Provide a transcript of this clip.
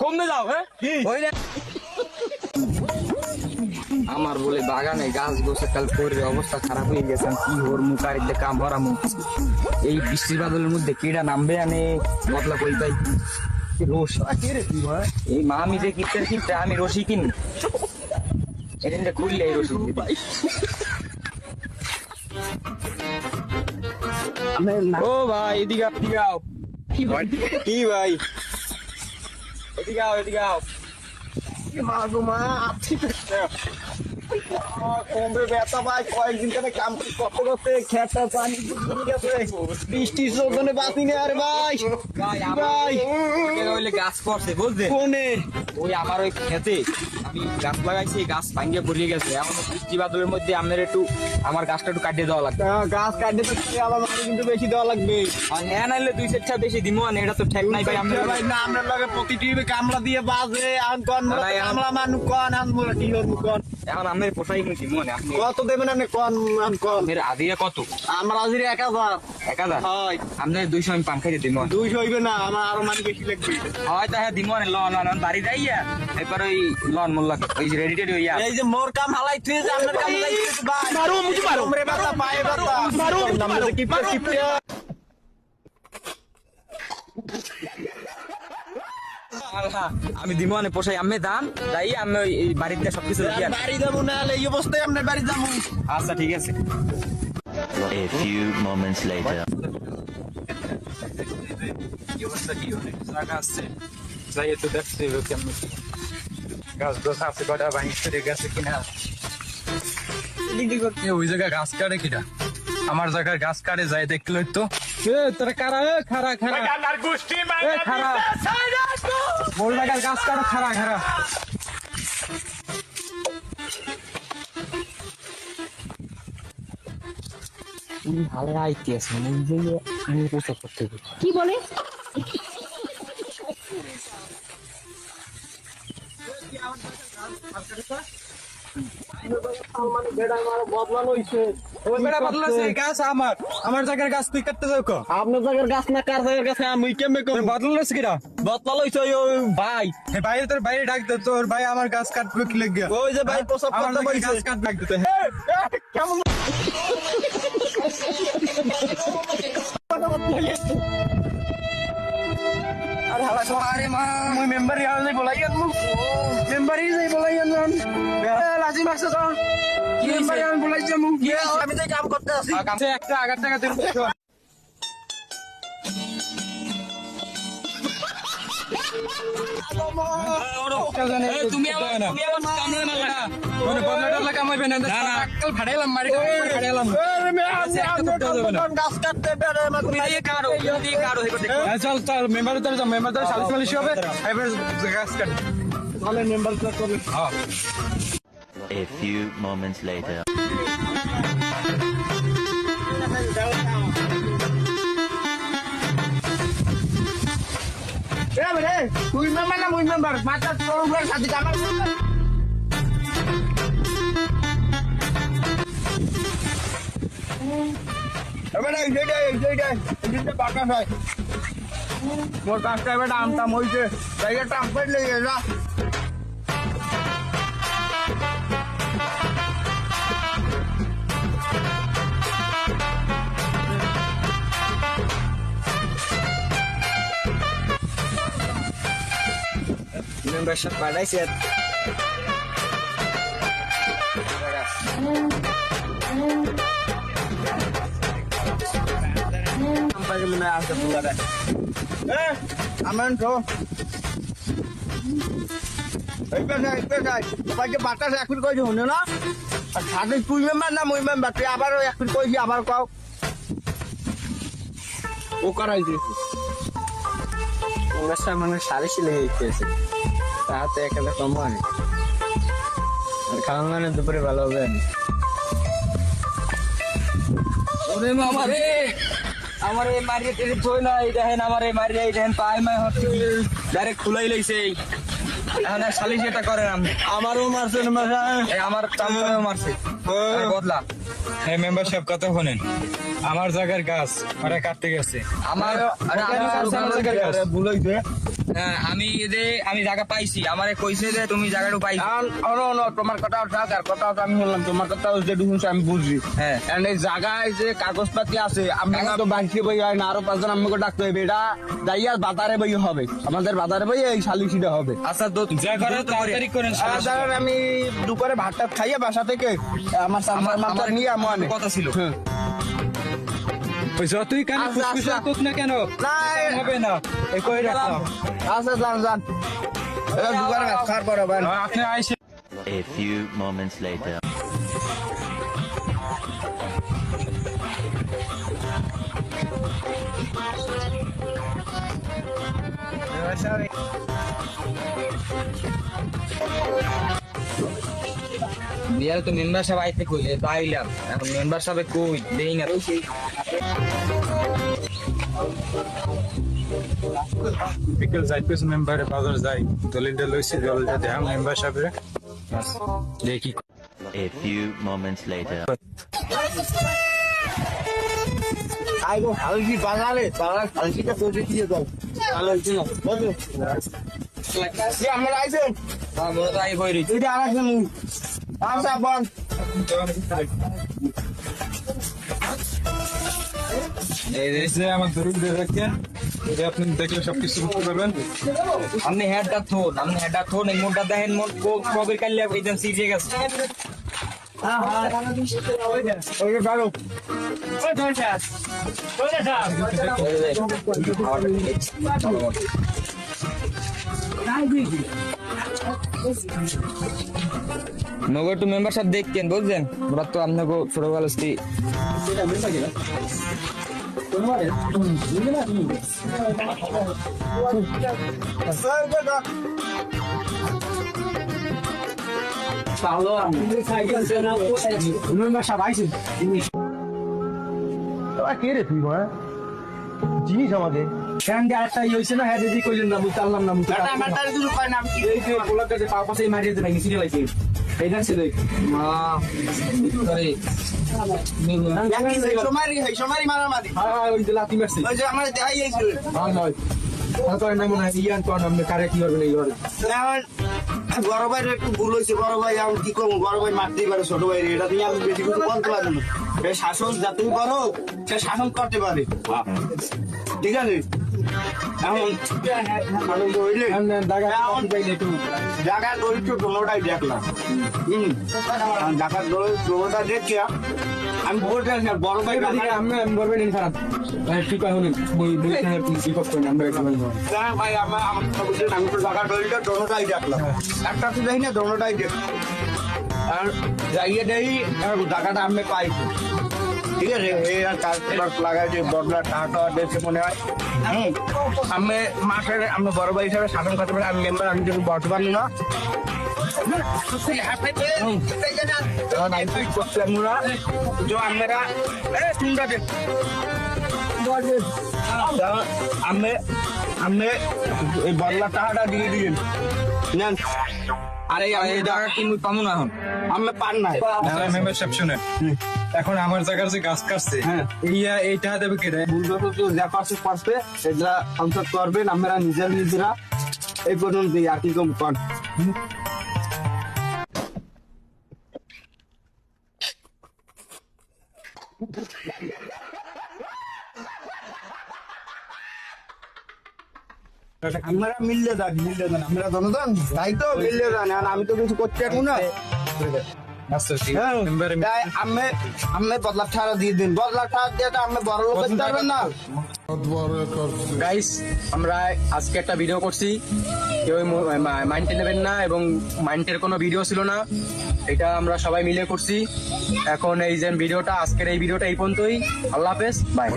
কমে যাও হ্যাঁ ওই না আমার বলে বাগানে গাছ গোছে কাল করে অবস্থা খারাপ হয়ে গেছে। আমি কি ওর মুখারিতে কাম ভরামু এই বৃষ্টির বাদলের মধ্যে কেডা নামবে আনে বদলা কই পাই রোষ এই মা আমি যে কিনতে আমি রশি কিনি এটা খুললে এই রশি পাই। ও ভাই এদিকে আও কি ভাই এদিকে আও কমবে ব্যথা ভাই কয়েকদিন ধরে কাম করতে খেতে পানি গেছে বৃষ্টির জন্য বাঁচি না আরে ভাই ভাই হইলে গাছ পড়ছে বুঝলে কোনে ওই আমার ওই খেতে আমি গাছ লাগাইছি গাছ ভাঙ্গে পড়িয়ে গেছে। এখন বৃষ্টি বাদলের মধ্যে আপনার একটু আমার গাছটা একটু কাটিয়ে দেওয়া লাগবে। গাছ কাটতে তো আবার মাটি কিন্তু বেশি দেওয়া লাগবে আর হ্যাঁ নাইলে 2-4টা বেশি দিমো না এটা তো ঠেক নাই ভাই। আমরা ভাই না আপনার লগে প্রতিটি কামলা দিয়ে বাজে আন কোন কামলা মানু কোন আন মোরা কি হল কোন এখন আমার পোষাই কিন্তু মনে আপনি কত দেবেন আপনি কোন আন কোন আপনার আদিয়া কত? আমার হাজিরা 1000 1000 হয় আপনার 200 আমি পান খাইতে দিমো। 200 হইবে না আমার আরো মানি বেশি লাগবে হয়তো হ্যাঁ দিমো না লন বাড়ি যাইয়া একবার ওই লন মোল্লা ওই রেডি টেডি হইয়া এই যে মোর কাম হালাই তুই যে আপনার কাম লাগাইছিস ভাই মারো মুজি মারো মেরে বাতা পায়ে বাতা মারো নামে কি কিপটে আমি দিমো না পোষাই আমি দান যাই আমি ওই বাড়িতে সবকিছু দিয়া বাড়ি যাবো না এই অবস্থায় আপনার বাড়ি যাবো আচ্ছা ঠিক আছে। A few moments later. কি অবস্থা কি হলো জায়গা আছে যাই তো দেখতে হবে কেমন গাছ গাছ আছে কটা ভাঙি চলে গেছে কিনা ওই জায়গায় গাছ কাটে কিনা আমার জায়গায় গাছ কাটে যায় দেখলে তো তোরা কারা খারা খারা বল জায়গায় গাছ কাটা খারা ভালো আইতে আছে এই যে আমি পোষা করতে কি বলে গাছ আমার জায়গার গাছ তুই কাটতে যাও কো আপনার জায়গার গাছ না কার জায়গার গাছ আমি কেমনে কম বদল আছে কিনা বদলা লইছে ওই ভাই বাইরে তোর বাইরে ডাক দে তোর ভাই আমার গাছ কাটবে কি লেগে ওই যে ভাই প্রসাব আমার করতে জায়গায় বলছে গাছ কাট ডাক দিতে কেমন আরে হালা সহারে মা মুই মেম্বার ইয়াল যাই বলাইয়ান মু মেম্বার ই যাই বলাইয়ান লাজি মাসে তো কি মেম্বার হইছে? ইয়াল বলাইছে মু আমি তো কাম করতে আছি গাছে একটা আগার টাকা তুই তুমি আমার কামড়ে না লাগা মানে বদলাটা কামাইবে না আক্কেল ফাড়াইলাম মারি ফাড়াইলাম গাছ কাটতে বেড়ে তুমি দিয়ে কারো হেবে দেখো চল চল মেম্বার সালিশ মালিশ হবে এবার গাছ কাট তাহলে মেম্বার করবে A few moments later. তুই মেম্বার না মুই মেম্বার মাথা তোর সাথে আমার মোর কাজটা এবার আমটা মইছে জায়গাটা আমপাইট লেগে যা মেম্বারশিপ বাড়াইছে আমেন তো বাতাস এখন কইছি শুনে না আর সাথে তুই মেম্বার না মুই মেম্বার তুই আবার এখন কইছি আবার কও ও করাইছি মানে সালিশি লেগে গেছে তাতে এখানে কম হয় আর খাওয়া মানে দুপুরে ভালো হবে ওরে মামা রে আমার এই মারিয়ে টেনে থই না এই দেখেন আমার এই মারিয়ে এই দেখেন পায় মায় হচ্ছে ডাইরেক্ট খুলাই লইছে এখন আর সালিশ এটা করেন আপনি আমারও মারছে আমার চামড়াও মারছে বদলা এই মেম্বারশিপ কথা শোনেন আমার জায়গার গাছ ওরা কাটতে গেছে আমার আমার জায়গার গাছ ভুল হইছে হ্যাঁ, আমি জায়গা পাইছি, আমারে কইছে যে তুমি জায়গাটা পাইছো। তোমার কথা থাক আর কথা আমি শুনলাম, তোমার কথা যেটুকু শুনছি আমি বুঝছি। হ্যাঁ। And এই জায়গায় যে কাগজপাতি আছে আমি তো বাকি বই হয় না, আরো 5 জন আমাকে ডাকতে হবে। এটা যাইয়া বাজারে বই হবে, আমাদের বাজারে বই এই সালিশিটা হবে। আচ্ছা যা করে তাড়াতাড়ি করেন। ধরেন আমি দুপুরে ভাতটা খাইয়া বাসা থেকে আমার মাথা নিয়ে আমার কথা ছিল। যতই কেন আচ্ছা, ফুসফুস আচ্ছা। হোক না কেন না, হবে না, এই কই রাখলাম। আচ্ছা যান এবার দুপুরে ভাত খাওয়ার পর হবে। আপনি আইসে A few moments later. বিয়ার তো মেম্বার সাহেব আইতে কই, তো আইলাম, এখন মেম্বার সাহেব কই দেই না। বিকেল যাইতেছে মেম্বারে বাজার যাই, দলিলটা লইছে জল যাতে হ্যাঁ মেম্বার সাহেবরে দেখি। A few moments later. আইগো হালকি বাঙালে বাঙাল হালকিটা করে দিয়ে দাও। ভালো হইছে না বুঝছো? কি আমরা আইছেন? আমরা তো আই কই রে। এটা আরেকজন আচ্ছা বল। এই যে আমার দলিল দিয়ে রাখেন, এটা আপনি দেখলে সবকিছু বুঝতে পারবেন। আপনি হেডটা থোন, এই মোটটা দেখেন, মোট কবে কাল এজেন্সি যে গেছে। ওকে কারো নগর টু মেম্বার সাহেব দেখতেন বুঝছেন, ওরা তো আপনাকে ছোটবেলা থেকে কে রে তুই ভাই জিনিস আমাদের ফ্যানটা একটা হইছে না, হ্যাঁ দিদি কইলেন না বুঝতে পারলাম না। ম্যাটার কিছু কয় না, আমি কি এই যে বলার কাছে পাওয়া পাশে মারিয়ে দেন সিরিয়াল আছে এইটা ছিল সরি মারামারি। হ্যাঁ ওই যে লাতি মারছে, ওই যে আমার দেখাই গেছিল। হ্যাঁ নয় তারপরে না মনে হয় ইয়ান কোন আমরা কারে কি করবেন এই ঘরে। বড় ভাইয়ের একটু ভুল হয়েছে, বড় ভাই আমি কি করবো, বড় ভাই মারতেই পারে ছোট ভাই, এটা নিয়ে আমি বেশি কিছু বলতে পারবো না। এই শাসন যতই করো সে শাসন করতে পারে, ঠিক আছে। এখন জায়গার দরিদ্র দোনোটাই দেখলাম, জায়গার দোনোটা দেখছি আমি বলতে না বড় ভাই আমি বলবেন খারাপ ঠিক হয় ভাই আমার আমি তো জায়গার দরিদ্র দোনোটাই দেখলাম, একটা তো যাই না দোনোটাই দেখ আর যাইয়ে দেই জায়গাটা আমি পাইছি, ঠিক আছে। এই আর কাজ লাগাই যে বদলা টাকা দেখে মনে হয় আমি মাসের আমি বড় ভাই হিসাবে শাসন করতে পারি, আমি মেম্বার আমি যদি বলতে পারি না আমি এই বদলা টাকাটা দিয়ে দিলেন নেন। আরে এই জায়গা কিন্তু পাবো না এখন, আমি পান নাই মেম্বারশিপ শুনে এখন আমার জায়গার যে গাছ কাটছে এইটা দেবে কেটে বুঝবো তো যা পাশে পাশে এগুলা সংসদ করবেন আমরা নিজেরা এই পর্যন্ত আর কি কম কর। আমরা মিললে যান আমরা জনগণ তাই তো মিললে যান, আর আমি তো কিছু করতে পারবো না। আমি বদলা ছাড়া দিয়ে দিন, বদলা ছাড়া দিয়ে তো আমি বড় লোক করতে পারবেন না। গাইস আমরা আজকে একটা ভিডিও করছি, কেউ মাইন্ডে নেবেন না, এবং মাইন্ডের কোনো ভিডিও ছিল না, এটা আমরা সবাই মিলে করছি। এখন এই যে ভিডিওটা, আজকের এই ভিডিওটা এই পর্যন্তই। আল্লাহ হাফেজ, বাই।